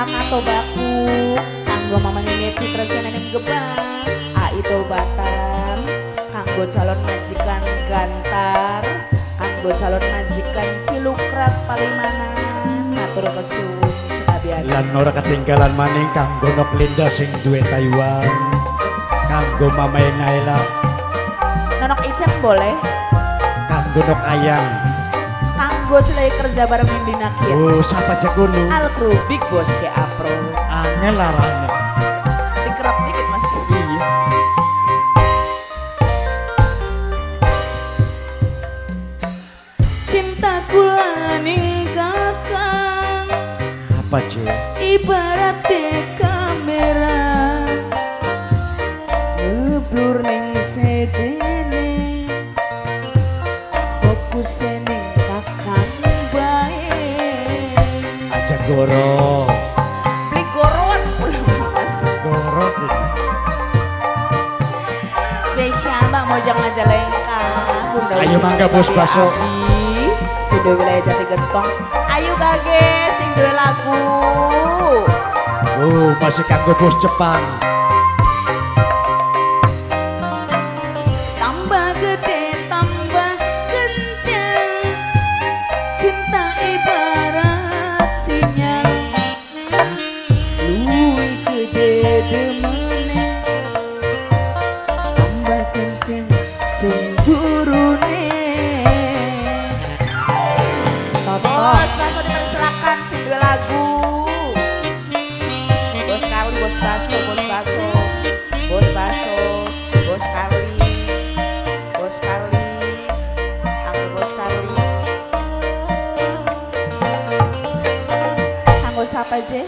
atau baku kanggo mamanya Citra Sianen Gebang itu Batam kanggo calon majikan Gantar kanggo calon majikan Cilukrat Palimanan matur kesuwun sekabian lan ora ketinggalan maning kanggo Nok Linda sing duwe Taiwan kanggo Mamae Naila Nonok Icem boleh kanggo Nok Ayang kanggo selai kerja bareng Mindina Kiat oh siapa jagono Alkru Big Boss ke Apro angel larane dikerap dikit mas iya cintaku laning kakang apa je ibarat kamera ngeblur ning sejene fokus ning kakang bae aja goro beli goroan ulah mas goro spesial Mbak Mojang Majalengka Bunda ayo mangga bos baso si duwe wilayah Jati Gentong ayo bage sing duwe lagu oh masih kanggo bos Jepang tambah gede tambah kencang cinta ibarat sinyal luwih gede demene tambah kencang cemburune bos baso dipersilakan sing duwe lagu bos kali bos baso bos baso bos baso bos kali bos kali anggo bos kali anggo siapa je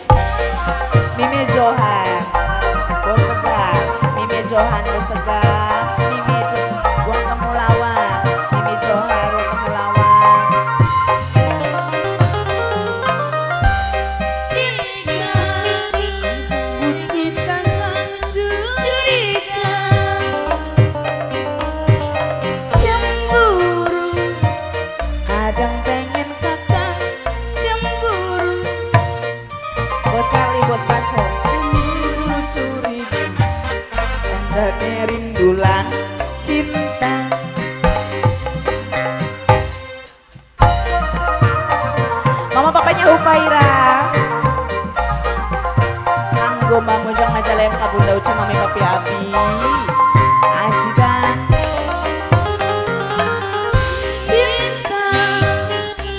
Mimi Johan bos Tegal Mimi Johan bos Tegal Mimi Johan buang temulawak Mimi Johan buang temulawak kadang pengen kakak cemburu bos kali bos baso cemburu curiga tandanya rindulan cinta mama papanya Hupaira kanggo Mbak Mojang Majalengka Bunda Uci mami papi abi aji kan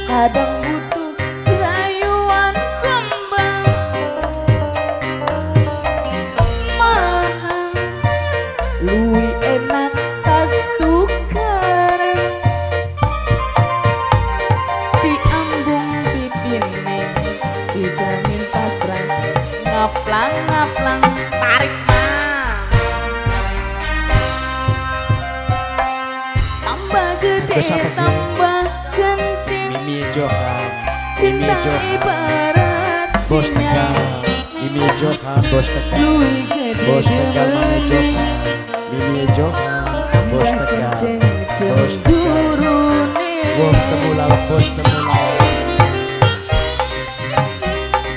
kadang butuh rayuan kembang mahal luwi enak tas tukaran diambung pipine dijamin pasrah ngaplang ngaplang tarik mah tambah gede tambah kencing Mimi Johan Mimi cinta Johan ibarat bos Tegal Mimi Johan bos Tegal bos Tegal Mami Johan Mimi Johan bos Tegal bos Tegal bos temulawak bos temulawak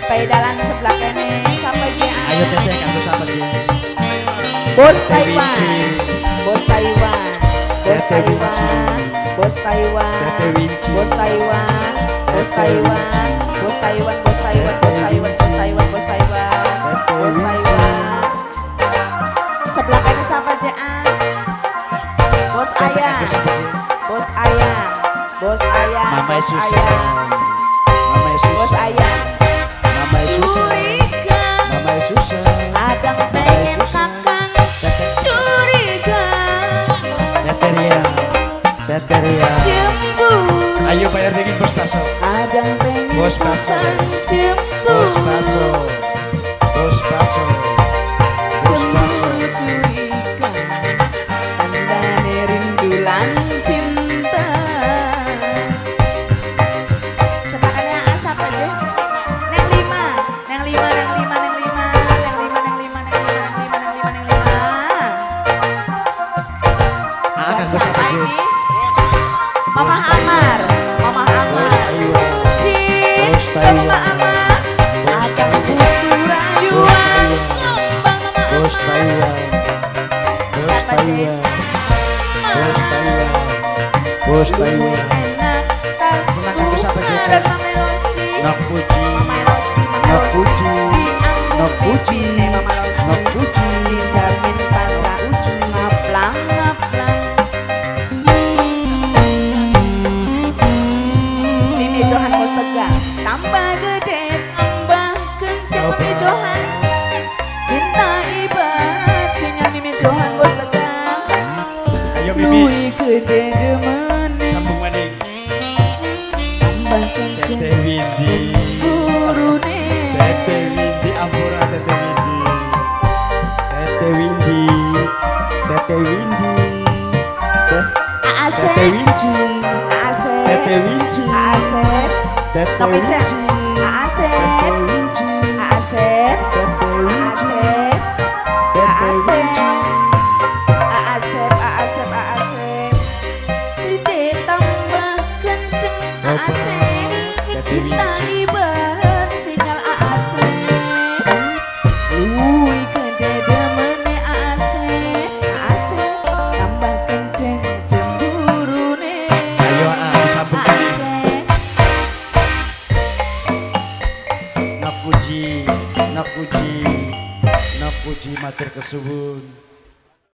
pedalan sebelah kene sampai dia ayo teteh kanggo siapa je bos Teh Taiwan Winci. bos Taiwan bos Teh Winci. Taiwan bos Taiwan Teh Winci. bos Taiwan bos Taiwan bos Taiwan bos Taiwan bos Taiwan bos Taiwan bos Taiwan bos Taiwan sebelah kene siapa je bos teteh ayang kanggo siapa je bos ayang bos ayang Mama bos Susan ayang Mama bos Susan ayang Mama Susan curiga Mama Susan kadang pengen kakang curiga Teteh Ria Teteh Ria cemburu ayo bayar dingin bos baso kadang pengen Bos Baso. kakang cemburu bos baso bos baso bos baso curiga tandane rindulan cinta sepakannya asap aja neng lima neng lima neng lima neng lima neng lima neng lima neng lima neng lima neng lima neng lima kanggo siapa je Mama Amar Mama Amar bos Taiwan Cik Bos Mama Taiwan Amar Bos Adang Taiwan dan Mama Losi. Nok puji, Mama Losi, Mama nok Losi. puji, nok puji, Mama Losi. nok puji, Dijamin pasang ngaplang ngaplang. Mimi Johan Bos Tegal. Tambah gede, tambah kenceng Mimi Johan. Cinta ibarat sinyal Mimi Johan Bos Tegal. ayo Mimi, Luwih gede demen. sambung maning. Tambah kenceng Tete Windy, cemburune. Tete Windy, ampura Tete Windy, Tete Windy, Tete Windy, Asep, Tete Winci, Asep, Tete Winci, Asep, Tete Tapi cek, Winci, Asep, Tete Winci, Asep, Tete Winci, Asep, Tete Winci. Asep, Asep, Asep. Tidak tambah kenceng Asep. Cinta ibarat sinyal Asep. Luwih gede demene Asep. Asep tambah kenceng cemburune. Ayo disambung maning. Asep. Nak puji, nak puji, nak puji matur kesuwun.